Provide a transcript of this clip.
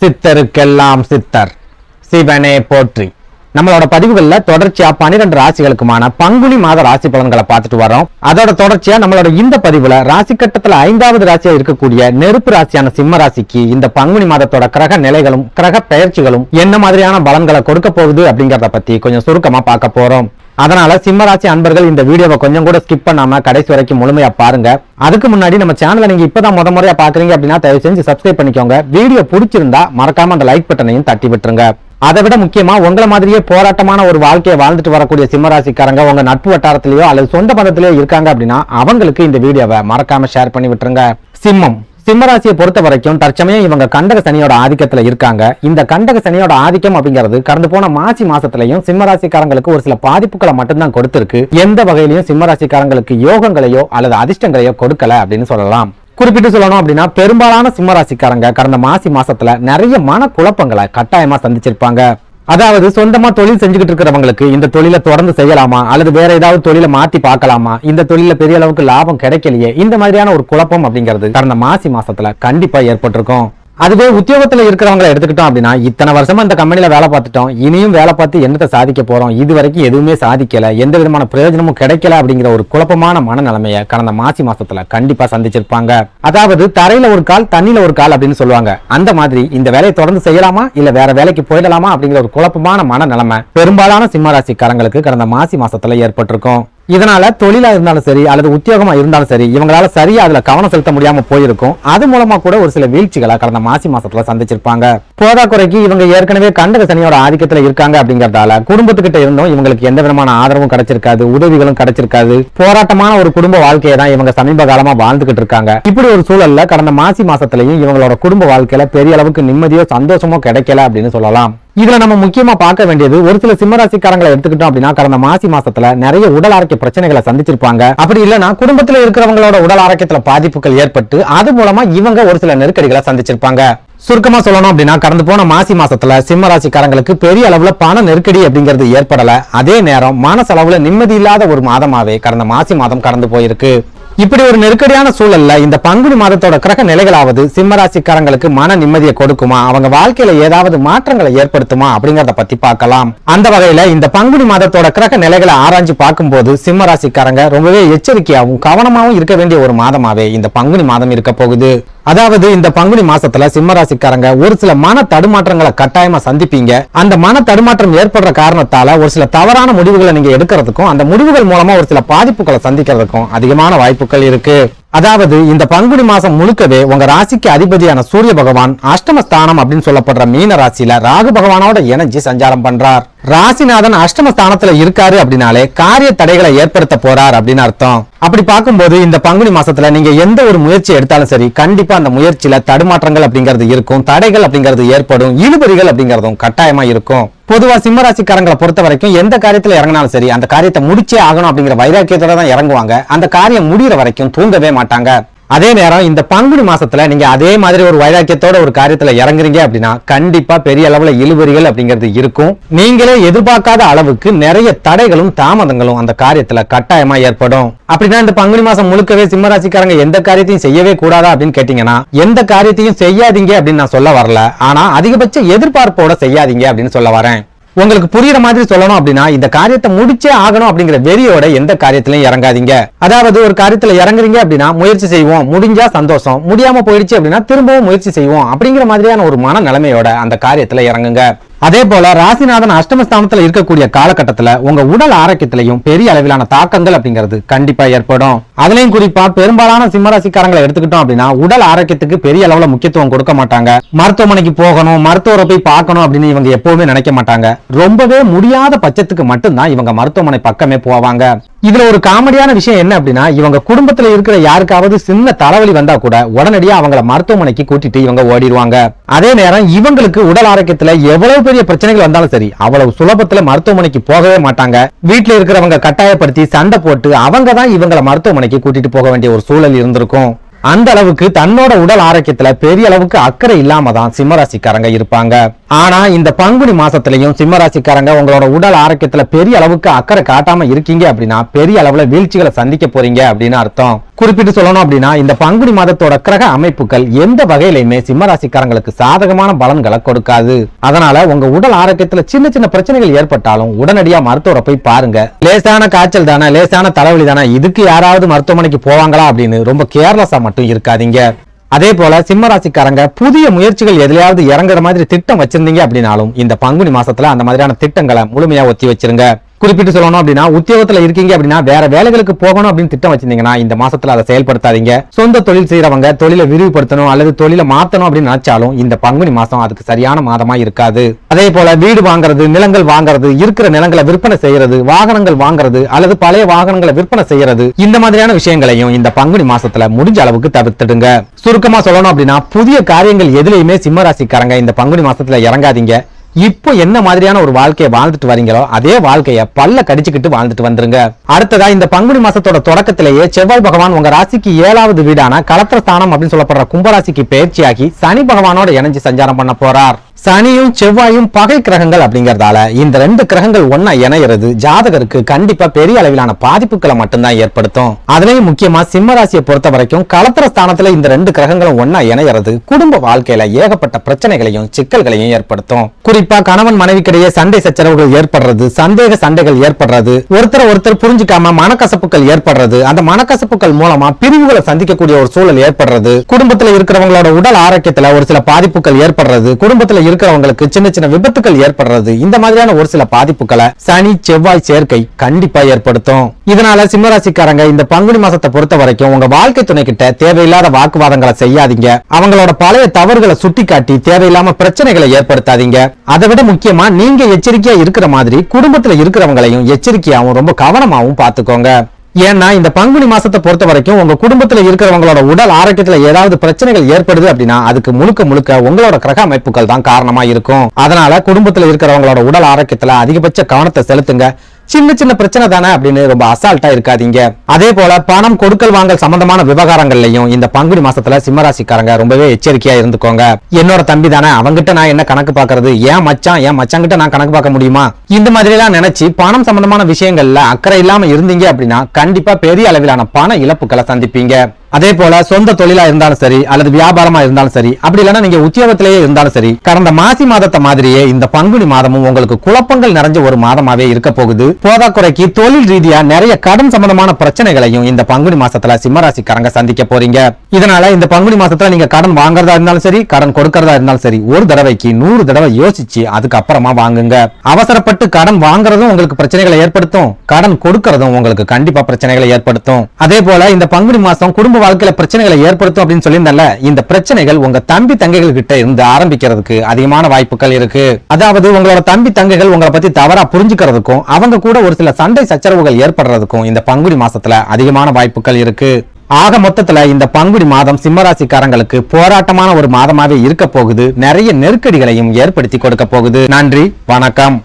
சித்தருக்கெல்லாம் சித்தர் சிவனே போற்றி. நம்மளோட பதிவுகள்ல தொடர்ச்சியா 12 ராசிகளுக்குமான பங்குனி மாத ராசி பலன்களை பார்த்துட்டு வரோம். அதோட தொடர்ச்சியா நம்மளோட இந்த பதிவுல ராசி கட்டத்துல 5வது ராசியா இருக்கக்கூடிய நெருப்பு ராசியான சிம்ம ராசிக்கு இந்த பங்குனி மாதத்தோட கிரக நிலைகளும் கிரக பெயர்ச்சிகளும் என்ன மாதிரியான பலன்களை கொடுக்க போகுது அப்படிங்கறத பத்தி கொஞ்சம் சுருக்கமா பார்க்க போறோம். அதனால சிம்மராசி அன்பர்கள் இந்த வீடியோவை கொஞ்சம் கூட ஸ்கிப் பண்ணாம கடைசி வரைக்கும் முழுமையா பாருங்க. அதுக்கு முன்னாடி நம்ம சேனலை நீங்க இப்பதான் முறையா பாக்குறீங்க அப்படின்னா தயவு செஞ்சு சப்ஸ்கிரைப் பண்ணிக்கோங்க. வீடியோ பிடிச்சிருந்தா மறக்காம அந்த லைக் பட்டனையும் தட்டி விட்டுருங்க. அதை விட முக்கியமா உங்களை மாதிரியே போராட்டமான ஒரு வாழ்க்கையை வாழ்ந்துட்டு வரக்கூடிய சிம்மராசிக்காரங்க உங்க நட்பு வட்டாரத்திலேயோ அல்லது சொந்த பந்தத்திலேயோ இருக்காங்க அப்படின்னா அவங்களுக்கு இந்த வீடியோவை மறக்காம ஷேர் பண்ணி விட்டுருங்க. சிம்மராசியை பொறுத்த வரைக்கும் தற்சமயம் இவங்க கண்டக சனியோட ஆதிக்கத்துல இருக்காங்க. இந்த கண்டக சனியோட ஆதிக்கம் அப்படிங்கிறது கடந்து போன மாசி மாசத்திலையும் சிம்மராசிக்காரங்களுக்கு ஒரு சில பாதிப்புகளை மட்டும்தான் கொடுத்திருக்கு. எந்த வகையிலையும் சிம்மராசிக்காரங்களுக்கு யோகங்களையோ அல்லது அதிர்ஷ்டங்களையோ கொடுக்கல அப்படின்னு சொல்லலாம். குறிப்பிட்டு சொல்லணும் அப்படின்னா பெரும்பாலான சிம்மராசிக்காரங்க கடந்த மாசி மாசத்துல நிறைய மன குழப்பங்களை கட்டாயமா சந்திச்சிருப்பாங்க. அதாவது சொந்தமா தொழில் செஞ்சுக்கிட்டு இருக்கிறவங்களுக்கு இந்த தொழிலை தொடர்ந்து செய்யலாமா அல்லது வேற ஏதாவது தொழிலை மாத்தி பார்க்கலாமா, இந்த தொழில பெரிய அளவுக்கு லாபம் கிடைக்கலையே, இந்த மாதிரியான ஒரு குழப்பம் அப்படிங்கிறது கடந்த மாசி மாசத்துல கண்டிப்பா ஏற்பட்டிருக்கும். அதுவே உத்தியோகத்துல இருக்கிறவங்களை எடுத்துக்கிட்டோம் அப்படின்னா இத்தனை வருஷமா இந்த கம்பெனில வேலை பார்த்துட்டோம், இனியும் வேலை பார்த்து என்னத்தை சாதிக்க போறோம், இது வரைக்கும் எதுவுமே சாதிக்கல, எந்த விதமான பிரயோஜனமும் கிடைக்கல அப்படிங்கிற ஒரு குழப்பமான மனநிலைமையை கடந்த மாசி மாசத்துல கண்டிப்பா சந்திச்சிருப்பாங்க. அதாவது தரையில ஒரு கால் தண்ணியில ஒரு கால் அப்படின்னு சொல்லுவாங்க. அந்த மாதிரி இந்த வேலையை தொடர்ந்து செய்யலாமா இல்ல வேற வேலைக்கு போயிடலாமா அப்படிங்கிற ஒரு குழப்பமான மனநிலைமை பெரும்பாலான சிம்மராசிக்காரங்களுக்கு கடந்த மாசி மாசத்துல ஏற்பட்டிருக்கும். இதனால தொழிலா இருந்தாலும் சரி அல்லது உத்தியோகமா இருந்தாலும் சரி இவங்களால சரியா அதுல கவனம் செலுத்த முடியாம போயிருக்கும். அது மூலமா கூட ஒரு சில வீழ்ச்சிகளை கடந்த மாசி மாசத்துல சந்திச்சிருப்பாங்க. போதாக்குறைக்கு இவங்க ஏற்கனவே கண்டக சனியோட ஆதிக்கத்துல இருக்காங்க அப்படிங்கறதால குடும்பத்துக்கிட்ட இருந்தும் இவங்களுக்கு எந்த விதமான ஆதரவும் கிடைச்சிருக்காது, உதவிகளும் கிடைச்சிருக்காது. போராட்டமான ஒரு குடும்ப வாழ்க்கையை தான் இவங்க சமீப காலமா வாழ்ந்துகிட்டு இருக்காங்க. இப்படி ஒரு சூழல்ல கடந்த மாசி மாசத்திலையும் இவங்களோட குடும்ப வாழ்க்கையில பெரிய அளவுக்கு நிம்மதியோ சந்தோஷமோ கிடைக்கல அப்படின்னு சொல்லலாம். இதுல நம்ம முக்கியமா பார்க்க வேண்டியது ஒரு சில சிம்மராசிக்காரங்களை எடுத்துக்கிட்டோம் அப்படின்னா கடந்த மாசி மாசத்துல நிறைய உடல் ஆரோக்கிய பிரச்சனைகளை சந்திச்சிருப்பாங்க. அப்படி இல்லைன்னா குடும்பத்துல இருக்கிறவங்களோட உடல் ஆரோக்கியத்துல பாதிப்புகள் ஏற்பட்டு அது மூலமா இவங்க ஒரு சில நெருக்கடிகளை சந்திச்சிருப்பாங்க. சுருக்கமா சொல்லணும் அப்படின்னா கடந்து போன மாசி மாசத்துல சிம்மராசிக்காரங்களுக்கு பெரிய அளவுல பண நெருக்கடி அப்படிங்கிறது ஏற்படல. அதே நேரம் மனசளவுல நிம்மதி இல்லாத ஒரு மாதமாவே கடந்த மாசி மாதம் கடந்து போயிருக்கு. இப்படி ஒரு நெருக்கடியான சூழல்ல இந்த பங்குனி மாதத்தோட கிரக நிலைகளாவது சிம்மராசிக்காரங்களுக்கு மன நிம்மதியை கொடுக்குமா, அவங்க வாழ்க்கையில ஏதாவது மாற்றங்களை ஏற்படுத்துமா அப்படிங்கறத பத்தி பார்க்கலாம். அந்த வகையில இந்த பங்குனி மாதத்தோட கிரக நிலைகளை ஆராய்ச்சி பார்க்கும்போது சிம்மராசிக்காரங்க ரொம்பவே எச்சரிக்கையாகவும் கவனமாகவும் இருக்க வேண்டிய ஒரு மாதமாவே இந்த பங்குனி மாதம் இருக்க போகுது. அதாவது இந்த பங்குனி மாசத்துல சிம்மராசிக்காரங்க ஒரு சில மன தடுமாற்றங்களை கட்டாயமா சந்திப்பீங்க. அந்த மன தடுமாற்றம் ஏற்படுற காரணத்தால ஒரு சில தவறான முடிவுகளை நீங்க எடுக்கிறதுக்கும் அந்த முடிவுகள் மூலமா ஒரு சில பாதிப்புகளை சந்திக்கிறதுக்கும் அதிகமான வாய்ப்புகள் இருக்கு. அதாவது இந்த பங்குனி மாசம் முழுக்கவே உங்க ராசிக்கு அதிபதியான சூரிய பகவான் அஷ்டமஸ்தானம் அப்படின்னு சொல்லப்படுற மீன ராசியில ராகு பகவானோட இணைஞ்சு சஞ்சாரம் பண்றார். ராசிநாதன் அஷ்டமஸ்தானத்துல இருக்காரு அப்படின்னாலே காரிய தடைகளை ஏற்படுத்த போறார் அப்படின்னு அர்த்தம். அப்படி பார்க்கும்போது இந்த பங்குனி மாசத்துல நீங்க எந்த ஒரு முயற்சி எடுத்தாலும் சரி கண்டிப்பா அந்த முயற்சியில தடுமாற்றங்கள் அப்படிங்கிறது இருக்கும், தடைகள் அப்படிங்கிறது ஏற்படும், இழுபறிகள் அப்படிங்கறதும் கட்டாயமா இருக்கும். பொதுவா சிம்மராசிக்காரங்களை பொறுத்த வரைக்கும் எந்த காரியத்துல இறங்கினாலும் சரி அந்த காரியத்தை முடிச்சே ஆகணும் அப்படிங்கிற வைராக்கியத்தோட தான் இறங்குவாங்க. அந்த காரியம் முடிகிற வரைக்கும் தூங்கவே மாட்டாங்க. அதே நேரம் இந்த பங்குனி மாசத்துல நீங்க அதே மாதிரி ஒரு வைராக்கியத்தோட ஒரு காரியத்துல இறங்குறீங்க அப்படின்னா கண்டிப்பா பெரிய அளவுல இழுபறிகள் அப்படிங்கிறது இருக்கும். நீங்களே எதிர்பார்க்காத அளவுக்கு நிறைய தடைகளும் தாமதங்களும் அந்த காரியத்துல கட்டாயமா ஏற்படும். அப்படின்னா இந்த பங்குனி மாசம் முழுக்கவே சிம்மராசிக்காரங்க எந்த காரியத்தையும் செய்யவே கூடாதா அப்படின்னு கேட்டீங்கன்னா எந்த காரியத்தையும் செய்யாதீங்க அப்படின்னு நான் சொல்ல வரல. ஆனா அதிகபட்ச எதிர்பார்ப்போட செய்யாதீங்க அப்படின்னு சொல்ல வரேன். உங்களுக்கு புரியுற மாதிரி சொல்லணும் அப்படின்னா இந்த காரியத்தை முடிச்சே ஆகணும் அப்படிங்கிற வெறியோட எந்த காரியத்திலையும் இறங்காதீங்க. அதாவது ஒரு காரியத்துல இறங்குறீங்க அப்படின்னா முயற்சி செய்வோம், முடிஞ்சா சந்தோஷம், முடியாம போயிடுச்சு அப்படின்னா திரும்பவும் முயற்சி செய்வோம் அப்படிங்கிற மாதிரியான ஒரு மன நிலைமையோட அந்த காரியத்துல இறங்குங்க. அதே போல ராசிநாதன் அஷ்டமஸ்தானத்துல இருக்கக்கூடிய காலகட்டத்துல உங்க உடல் ஆரோக்கியத்திலையும் பெரிய அளவிலான தாக்கங்கள் அப்படிங்கிறது கண்டிப்பா ஏற்படும். அதுலயும் குறிப்பா பெரும்பாலான சிம்மராசிக்காரங்களை எடுத்துக்கிட்டோம் அப்படின்னா உடல் ஆரோக்கியத்துக்கு பெரிய அளவுல முக்கியத்துவம் கொடுக்க மாட்டாங்க. மருத்துவமனைக்கு போகணும், மருத்துவரை போய் பார்க்கணும் அப்படின்னு இவங்க எப்பவுமே நினைக்க மாட்டாங்க. ரொம்பவே முடியாத பட்சத்துக்கு மட்டும்தான் இவங்க மருத்துவமனை பக்கமே போவாங்க. இதுல ஒரு காமெடியான விஷயம் என்ன அப்படின்னா இவங்க குடும்பத்துல இருக்கிற யாருக்காவது சின்ன தலைவலி வந்தா கூட உடனடியா அவங்கள மருத்துவமனைக்கு கூட்டிட்டு இவங்க ஓடிடுவாங்க. அதே நேரம் இவங்களுக்கு உடல் ஆரோக்கியத்துல எவ்வளவு பெரிய பிரச்சனைகள் வந்தாலும் சரி அவ்வளவு சுலபத்துல மருத்துவமனைக்கு போகவே மாட்டாங்க. வீட்டுல இருக்கிறவங்க கட்டாயப்படுத்தி சண்டை போட்டு அவங்க தான் இவங்களை மருத்துவமனைக்கு கூட்டிட்டு போக வேண்டிய ஒரு சூழல் இருந்திருக்கும். அந்த அளவுக்கு தன்னோட உடல் ஆரோக்கியத்துல பெரிய அளவுக்கு அக்கறை இல்லாம தான் சிம்மராசிக்காரங்க இருப்பாங்க. ஆனா இந்த பங்குனி மாசத்திலையும் சிம்மராசிக்காரங்க உங்களோட உடல் ஆரோக்கியத்துல பெரிய அளவுக்கு அக்கறை காட்டாம இருக்கீங்க அப்படின்னா பெரிய அளவுல வீழ்ச்சிகளை சந்திக்க போறீங்க அப்படின்னு அர்த்தம். குறிப்பிட்டு சொல்லணும் அப்படின்னா இந்த பங்குனி மாதத்தோட கிரக அமைப்புகள் எந்த வகையிலுமே சிம்மராசிக்காரங்களுக்கு சாதகமான பலன்களை கொடுக்காது. அதனால உங்க உடல் ஆரோக்கியத்துல சின்ன சின்ன பிரச்சனைகள் ஏற்பட்டாலும் உடனடியா மருத்துவரை போய் பாருங்க. லேசான காய்ச்சல் தானே, லேசான தலைவலி தானே, இதுக்கு யாராவது மருத்துவமனைக்கு போவாங்களா அப்படின்னு ரொம்ப கேர்லெஸ்ஸா மட்டும் இருக்காதீங்க. அதே போல சிம்மராசிக்காரங்க புதிய முயற்சிகள் எதுலயாவது இறங்குற மாதிரி திட்டம் வச்சிருந்தீங்க அப்படின்னாலும் இந்த பங்குனி மாசத்துல அந்த மாதிரியான திட்டங்களை முழுமையா ஒத்தி வச்சிருங்க. குறிப்பிட்டு சொல்லணும் அப்படின்னா உத்தியோகத்துல இருக்கீங்க அப்படின்னா வேற வேலைகளுக்கு போகணும் அப்படின்னு திட்டம் வச்சிருந்தீங்கன்னா இந்த மாசத்துல அதை செயல்படுத்தாதீங்க. சொந்த தொழில் செய்யறவங்க தொழிலை விரிவுபடுத்தணும் அல்லது தொழிலை மாத்தணும் அப்படின்னு நினைச்சாலும் இந்த பங்குனி மாசம் அதுக்கு சரியான மாதமா இருக்காது. அதே போல வீடு வாங்குறது, நிலங்கள் வாங்குறது, இருக்கிற நிலங்களை விற்பனை செய்யறது, வாகனங்கள் வாங்குறது அல்லது பழைய வாகனங்களை விற்பனை செய்யறது, இந்த மாதிரியான விஷயங்களையும் இந்த பங்குனி மாசத்துல முடிஞ்ச அளவுக்கு தவிர்த்துடுங்க. சுருக்கமா சொல்லணும் அப்படின்னா புதிய காரியங்கள் எதுலையுமே சிம்மராசிக்காரங்க இந்த பங்குனி மாசத்துல இறங்காதீங்க. இப்போ என்ன மாதிரியான ஒரு வாழ்க்கையை வாழ்ந்துட்டு வரீங்களோ அதே வாழ்க்கைய பல்ல கடிச்சுக்கிட்டு வாழ்ந்துட்டு வந்துருங்க. அடுத்ததா இந்த பங்குனி மாசத்தோட தொடக்கத்திலேயே செவ்வாய் பகவான் உங்க ராசிக்கு 7வது வீடான களத்திர ஸ்தானம் அப்படின்னு சொல்லப்படுற கும்பராசிக்கு பயிற்சியாகி சனி பகவானோட இணைஞ்சு சஞ்சாரம் பண்ண போறார். சனியும் செவ்வாயும் பகை கிரகங்கள் அப்படிங்கறதால இந்த ரெண்டு கிரகங்கள் ஒன்னா இணையிறது ஜாதகருக்கு கண்டிப்பா பெரிய அளவிலான பாதிப்புகளை மட்டும்தான் ஏற்படுத்தும். அதுலயும் முக்கியமா சிம்மராசியை பொறுத்த வரைக்கும் களத்திர ஸ்தானத்துல இந்த ரெண்டு கிரகங்களும் ஒன்னா இணையிறது குடும்ப வாழ்க்கையில ஏகப்பட்ட பிரச்சனைகளையும் சிக்கல்களையும் ஏற்படுத்தும். குறிப்பா கணவன் மனைவிக்கிடையே சண்டை சச்சரவுகள் ஏற்படுறது, சந்தேக சண்டைகள் ஏற்படுறது, ஒருத்தர் புரிஞ்சுக்காம மனக்கசப்புகள் ஏற்படுறது, அந்த மனக்கசப்புகள் மூலமா பிரிவுகளை சந்திக்கக்கூடிய ஒரு சூழல் ஏற்படுறது, குடும்பத்துல இருக்கிறவங்களோட உடல் ஆரோக்கியத்துல ஒரு சில பாதிப்புகள் ஏற்படுறது, குடும்பத்துல இருக்கிறவங்களுக்கு சின்ன சின்ன விபத்துகள் ஏற்படுறது, இந்த மாதிரியான ஒரு சில பாதிப்புகளை சனி செவ்வாய் சேர்க்கை கண்டிப்பா ஏற்படுத்தும். இதனால சிம்மராசிக்காரங்க இந்த பங்குனி மாசத்தை பொறுத்த வரைக்கும் உங்க வாழ்க்கை துணை கிட்ட தேவையில்லாத வாக்குவாதங்களை செய்யாதீங்க. அவங்களோட பழைய தவறுகளை சுட்டி காட்டி தேவையில்லாம பிரச்சனைகளை ஏற்படுத்தாதீங்க. அதை விட முக்கியமா நீங்க எச்சரிக்கையா இருக்கிற மாதிரி குடும்பத்துல இருக்கிறவங்களையும் எச்சரிக்கையாவும் ரொம்ப கவனமாவும் பாத்துக்கோங்க. ஏன்னா இந்த பங்குனி மாசத்தை பொறுத்த வரைக்கும் உங்க குடும்பத்துல இருக்கிறவங்களோட உடல் ஆரோக்கியத்துல ஏதாவது பிரச்சனைகள் ஏற்படுது அப்படின்னா அதுக்கு முழுக்க உங்களோட கிரக அமைப்புகள் தான் காரணமா இருக்கும். அதனால குடும்பத்துல இருக்கிறவங்களோட உடல் ஆரோக்கியத்துல அதிகபட்ச கவனத்தை செலுத்துங்க. சின்ன சின்ன பிரச்சனை தானே அப்படின்னு ரொம்ப அசால்ட்டா இருக்காதீங்க. அதே போல பணம் கொடுக்கல் வாங்கல் சம்பந்தமான விவகாரங்கள்லயும் இந்த பங்குனி மாசத்துல சிம்மராசிக்காரங்க ரொம்பவே எச்சரிக்கையா இருந்துக்கோங்க. என்னோட தம்பி தானே, அவங்கிட்ட நான் என்ன கணக்கு பாக்குறது, ஏன் மச்சான் கிட்ட நான் கணக்கு பார்க்க முடியுமா, இந்த மாதிரி எல்லாம் நினைச்சு பணம் சம்பந்தமான விஷயங்கள்ல அக்கறை இல்லாம இருந்தீங்க அப்படின்னா கண்டிப்பா பெரிய அளவிலான பண இழப்புகளை சந்திப்பீங்க. அதே போல சொந்த தொழிலா இருந்தாலும் சரி அல்லது வியாபாரமா இருந்தாலும் சரி, அப்படி இல்லைன்னா நீங்க உத்தியோகத்திலேயே இருந்தாலும் சரி, கடந்த மாசி மாதத்தை மாதிரியே இந்த பங்குனி மாதமும் உங்களுக்கு குழப்பங்கள் நிறைஞ்ச ஒரு மாதமாவே இருக்க போகுது. போதாக்குறைக்கு தொழில் ரீதியா நிறைய கடன் சம்பந்தமான பிரச்சனைகளையும் இந்த பங்குனி மாசத்துல சிம்மராசிக்காரங்க சந்திக்க போறீங்க. இதனால இந்த பங்குனி மாசத்துல நீங்க கடன் வாங்குறதா இருந்தாலும் சரி, கடன் கொடுக்கறதா இருந்தாலும் சரி, ஒரு தடவைக்கு 100 தடவை யோசிச்சு அதுக்கு அப்புறமா வாங்குங்க. அவசரப்பட்டு கடன் வாங்குறதும் உங்களுக்கு பிரச்சனைகளை ஏற்படுத்தும், கடன் கொடுக்கறதும் உங்களுக்கு கண்டிப்பா பிரச்சனைகளை ஏற்படுத்தும். அதே போல இந்த பங்குனி மாசம் குடும்ப வாழ்க்கையில பிரச்சனைகளை ஏற்படுத்தும் அப்படின்னு சொல்லியிருந்தல, இந்த பிரச்சனைகள் உங்க தம்பி தங்கைகள் கிட்ட இருந்து ஆரம்பிக்கிறதுக்கு அதிகமான வாய்ப்புகள் இருக்கு. அதாவது உங்களோட தம்பி தங்கைகள் உங்களை பத்தி தவறா புரிஞ்சுக்கிறதுக்கும் அவங்க கூட ஒரு சில சண்டை சச்சரவுகள் ஏற்படுறதுக்கும் இந்த பங்குனி மாசத்துல அதிகமான வாய்ப்புகள் இருக்கு. ஆக மொத்தத்துல இந்த பங்குனி மாதம் சிம்மராசிக்காரங்களுக்கு போராட்டமான ஒரு மாதமாவே இருக்க போகுது. நிறைய நெருக்கடிகளையும் ஏற்படுத்தி கொடுக்க போகுது. நன்றி, வணக்கம்.